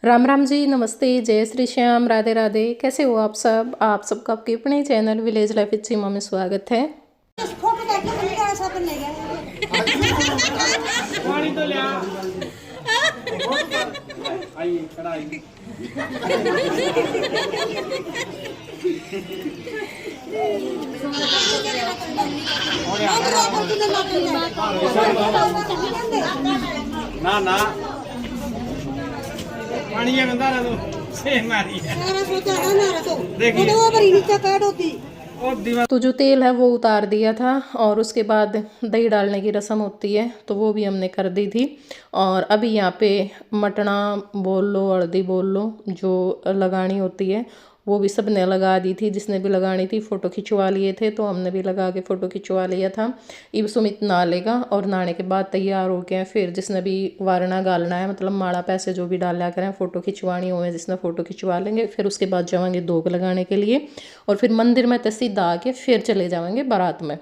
राम राम जी, नमस्ते, जय श्री श्याम, राधे राधे। कैसे हो आप सब? आप सबका आपके अपने चैनल विलेज लाइफ विद सीमा में स्वागत है। पानी तो लिया आई कढ़ाई ना ना पानी है गंदा रहा तो से मारी है देखिए तो जो तेल है वो उतार दिया था और उसके बाद दही डालने की रस्म होती है तो वो भी हमने कर दी थी। और अभी यहाँ पे मटना बोल लो, हल्दी बोल लो, जो लगानी होती है वो भी सबने लगा दी थी। जिसने भी लगानी थी फ़ोटो खिंचवा लिए थे तो हमने भी लगा के फ़ोटो खिंचवा लिया था। इब सुमित नहा लेगा और नहाने के बाद तैयार हो गए। फिर जिसने भी वारना गालना है, मतलब माड़ा पैसे जो भी डाल लिया करें, फ़ोटो खिंचवानी हो जिसने फ़ोटो खिंचवा लेंगे। फिर उसके बाद जाएंगे दोग लगाने के लिए और फिर मंदिर में सीधा आके फिर चले जाएंगे बारात में।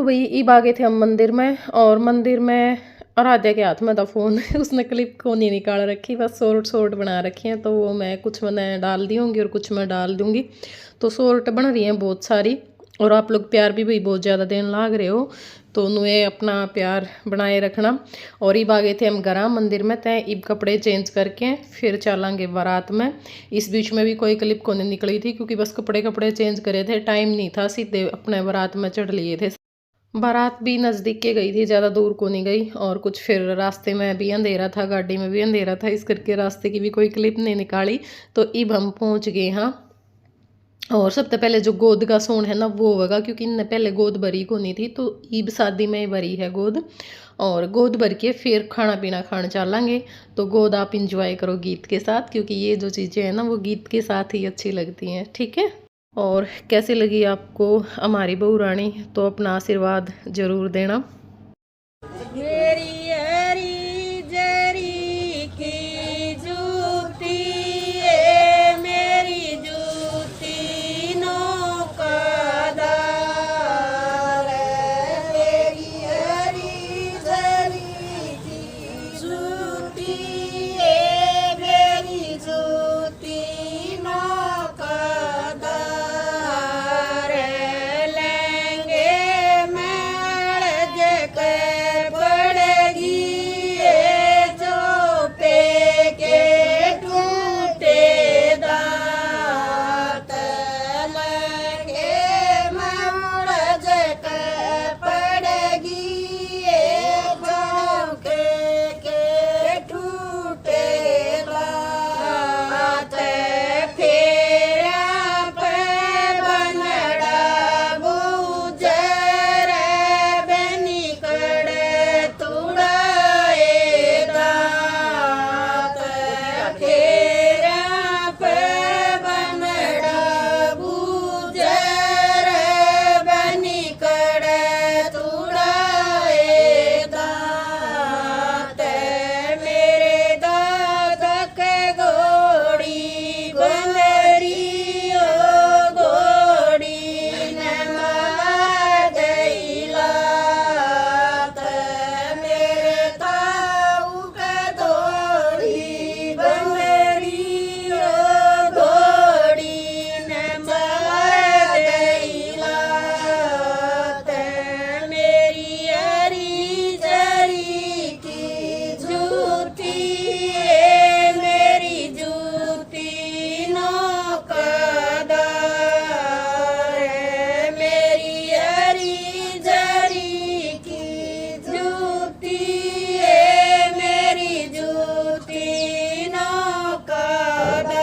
वही ईब आ गए थे हम मंदिर में, और मंदिर में आराध्या के हाथ में था फ़ोन उसने क्लिप को नहीं निकाल रखी, बस शॉर्ट शॉर्ट बना रखी हैं, तो वो मैं कुछ मैंने डाल दी होंगी और कुछ मैं डाल दूँगी। तो शॉर्ट बन रही हैं बहुत सारी, और आप लोग प्यार भी भाई बहुत ज़्यादा देने लाग रहे हो, तो उन्हें अपना प्यार बनाए रखना। और ईब आ गए थे हम घर मंदिर में, तय ईब कपड़े चेंज करके फिर चलेंगे बारात में। इस बीच में भी कोई क्लिप को नहीं निकली थी, क्योंकि बस कपड़े चेंज करे थे, टाइम नहीं था, सीधे अपने बारात में चढ़ लिए थे। बारात भी नज़दीक के गई थी, ज़्यादा दूर को नहीं गई, और कुछ फिर रास्ते में भी अंधेरा था, गाड़ी में भी अंधेरा था, इस करके रास्ते की भी कोई क्लिप नहीं निकाली। तो ईब हम पहुंच गए हाँ। और सबसे पहले जो गोद का सोन है ना वो होगा, क्योंकि इनने पहले गोद भरी को नहीं थी, तो ईब शादी में भरी है गोद। और गोद भर के फिर खाना पीना खाने चलेंगे। तो गोद आप इंजॉय करो गीत के साथ, क्योंकि ये जो चीज़ें हैं ना वो गीत के साथ ही अच्छी लगती हैं, ठीक है। और कैसी लगी आपको हमारी बहू रानी, तो अपना आशीर्वाद ज़रूर देना। मेरी हरी जरी की जूती है, मेरी जूती नौकादार है। मेरी हरी जरी की जूती है, मेरी जूती नौकादार है। लेंगे मैल जकर पड़ेगी ये जो पेके टूटे दांत। लेंगे मैल जकर पड़ेगी ये जो पेके टूटे दांत। फेरा पे बनड़ा गुजर बनी कड़े तुड़ाए दांत। फेरा पे बनड़ा गुजर बनी कड़े तुड़ाए दांत। मेरे दादा के घोड़ी बंदरी ओ घोड़ी ने मार गई लात। मेरे ताऊ के घोड़ी बंदरी ओ घोड़ी ने मार गई लात। मेरी हरी जरी की जूती है, मेरी जूती नौकादार है। मेरी हरी जरी की जूती है, मेरी जूती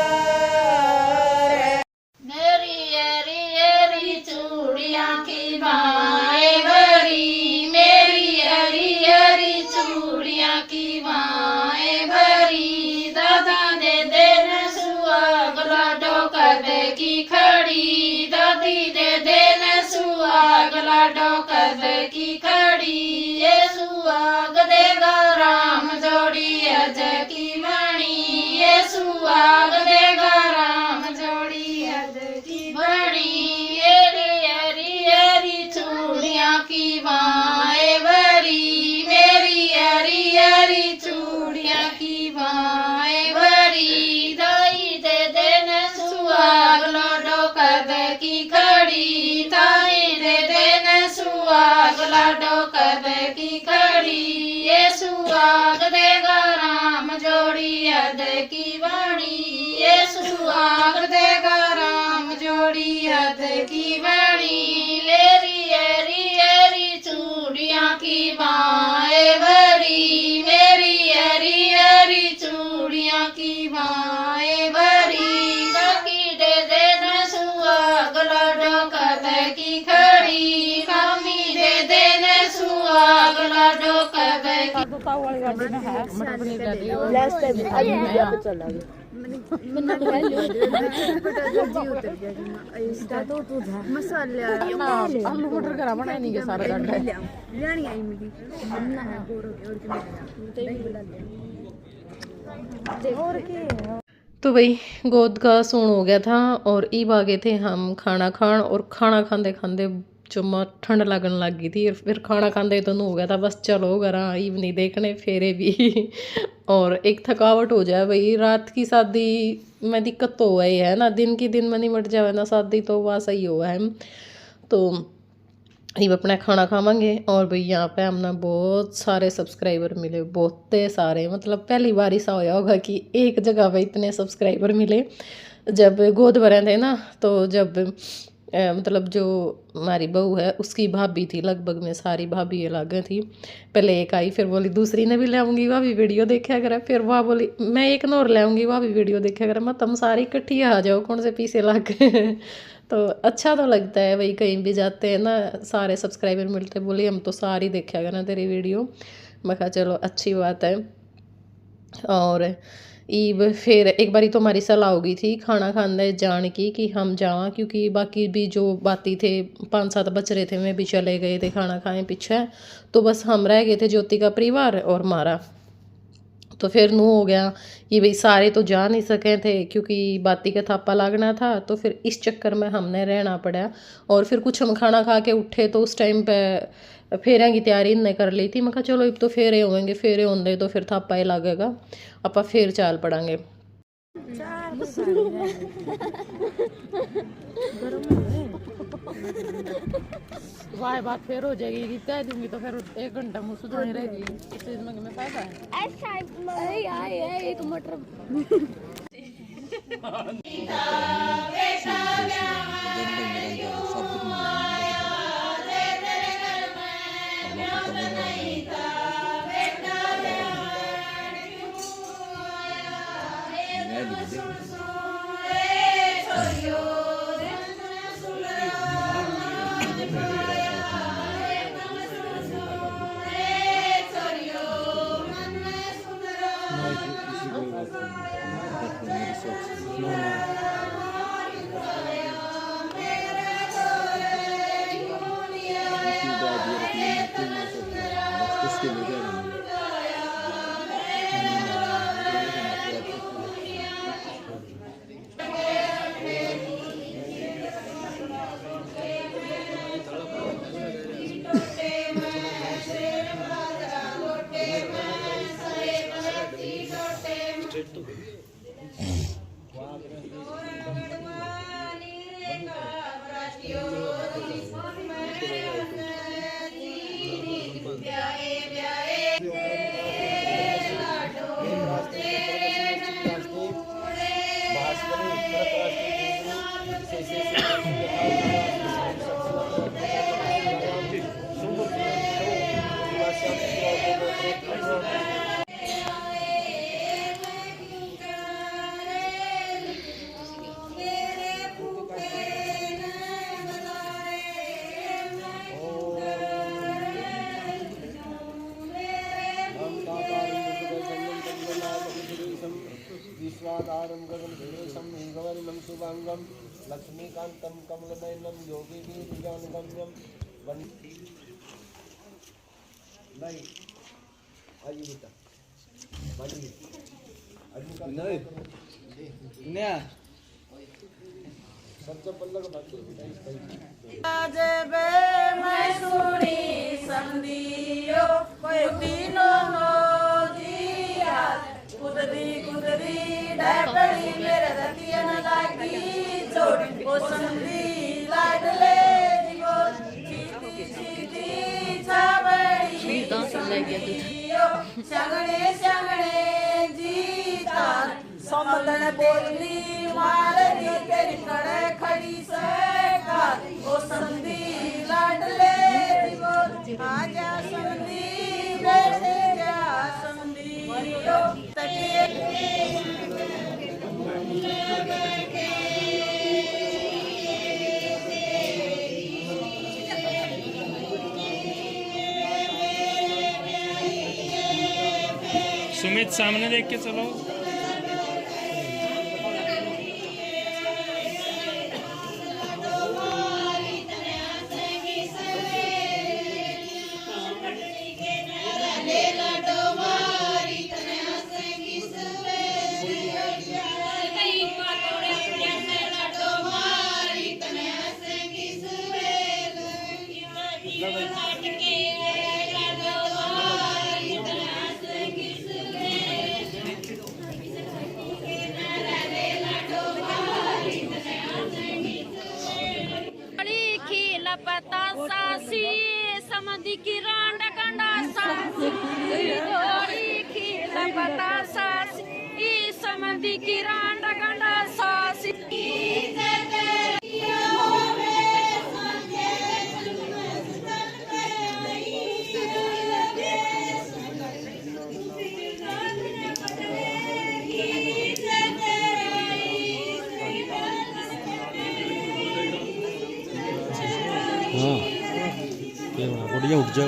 नौकादार है। मेरी हरी हरी चूड़ियाँ की बाएं भरी, मेरी हरी हरी चूड़ियाँ की बाएं भरी। दादा दे देना सुहाग लाडो कदे की खड़ी, दादी दे देना सुहाग लाडो कदे की खड़ी। ये सुहाग देगा राम जोड़ी अजय की मणि, ये सुहाग देगा राम जोड़ी अजय की मणि। ये हरी हरी चूड़ियाँ की बाएं भरी, मेरी हरी हरी चूड़ियाँ की बाएं भरी। दाई दे देना सुहाग लाडो कदे की खड़ी, ताई दे देना सुहाग लाडो कदे की खड़ी। ये सुहाग देगा राम जोड़ी अदय की वाणी, ये सुहाग देगा राम जोड़ी अदय की वाणी। लेरी हरी हरी चूड़ियाँ की बाएं भरी, मेरी हरी हरी चूड़ियाँ की बाएं भरी। काकी दे देना सुहाग लाडो कदे की खड़ी, कामी दे देना सुहाग लाडो कदे की। मटर पनीर ले लियो। लास्ट टाइम आज मीडिया पे चला गया। मैंने मसाले आलू मटर करा बनाए नहीं के सारा गड्ढा लेनी आई मेरी हमना है और के तो भाई गोद का सोन हो गया था, और ईब आ गए थे हम खाना खान, और खाना खाते खाते चुम्मा ठंड लगन लग गई थी। फिर खाना खाते तो हो गया था बस चलो घर ईव नहीं देखने फेरे भी और एक थकावट हो जाए भाई। रात की शादी में दिक्कत तो हुआ ही है ना, दिन की दिन में नहीं मट जाए ना शादी, तो वह सही हुआ है। तो ये अपना खाना खावांगे। और भाई यहाँ पे हमने बहुत सारे सब्सक्राइबर मिले, बहुत सारे, मतलब पहली बार ऐसा होया होगा कि एक जगह पे इतने सब्सक्राइबर मिले। जब गोद भरे थे ना, तो जब मतलब जो हमारी बहू है उसकी भाभी थी, लगभग में सारी भाभी अलग थी। पहले एक आई, फिर बोली दूसरी ने भी ले आऊँगी, वह भी वीडियो देखा करे। फिर वह बोली मैं एक और ले आऊँगी, वह भी वीडियो देखा करे। मैं तुम सारी इकट्ठी आ जाओ, कौन से पीछे लग तो अच्छा तो लगता है भाई, कहीं भी जाते हैं ना सारे सब्सक्राइबर मिलते, बोली हम तो सारी देखा करें तेरी वीडियो। मैं कहा चलो अच्छी बात है। और ईब फिर एक बारी तो हमारी सलाह हो गई थी खाना खाने जाने की कि हम जावा, क्योंकि बाकी भी जो बाती थे 5-7 बच रहे थे, मैं भी चले गए थे खाना खाए पीछे, तो बस हम रह गए थे ज्योति का परिवार और हमारा। तो फिर नू हो गया कि भाई सारे तो जा नहीं सके थे क्योंकि बाती का थापा लागना था, तो फिर इस चक्कर में हमने रहना पड़ा। और फिर कुछ हम खाना खा के उठे तो उस टाइम पे फेरियां की तैयारी इन्हें कर ली थी। मैं कहा चलो अब तो फेरे होंगे, फेरे होंगे तो फिर थापा ही लगेगा, आप फिर चाल पड़ांगे। वाह बात फिर हो जाएगी कि कह दूंगी तो फिर 1 घंटा मुँह सुधाई रहेगी, इस चीज में फायदा है। अरे यार एक मटर विश्वाधारं गगनभेषं मेघवर्णं शुभांगं लक्ष्मीकान्तं कमलनयनं योगिवीर्यानुगम्यं नहीं आज बेटा नहीं नया सबसे पल्लव आज बे मैं सुनी संदियो कोई दिनो नो जिया कुदरी कुदरी डाबड़ी मेरे रतिया न लागी चोट ओ संदी लाडले जीवो चीती चीती छाबड़ी संदियो संगणे संगणे जीता समलन बोली मारनी तेरी कड़े खड़ी से का ओ संदी लाडले जीवो आजा संदी बैठे जा संदी यो तकिए सुमित सामने देख के चलो। बतासास ई समंदी की रांडा गंडा सास हाँ ये बढ़िया उठ जा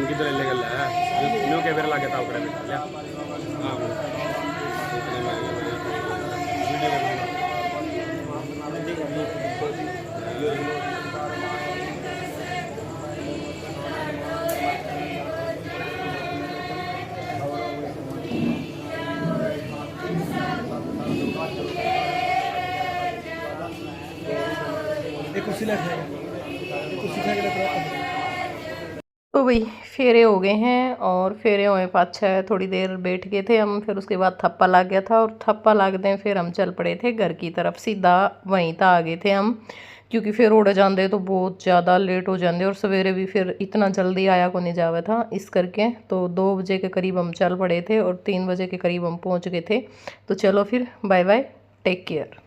किधर ले गया है नो के बेर लागे ताऊ करे ले हां तो भाई फेरे हो गए हैं और फेरे हुए 5-6 थोड़ी देर बैठ गए थे हम, फिर उसके बाद थप्पा लग गया था और थप्पा लगते फिर हम चल पड़े थे घर की तरफ, सीधा वहीं तक आ गए थे हम, क्योंकि फिर उड़ जाते तो बहुत ज़्यादा लेट हो जाते और सवेरे भी फिर इतना जल्दी आया को नहीं जावा था, इस करके तो 2 बजे के करीब हम चल पड़े थे और 3 बजे के करीब हम पहुँच गए थे। तो चलो फिर बाय बाय, टेक केयर।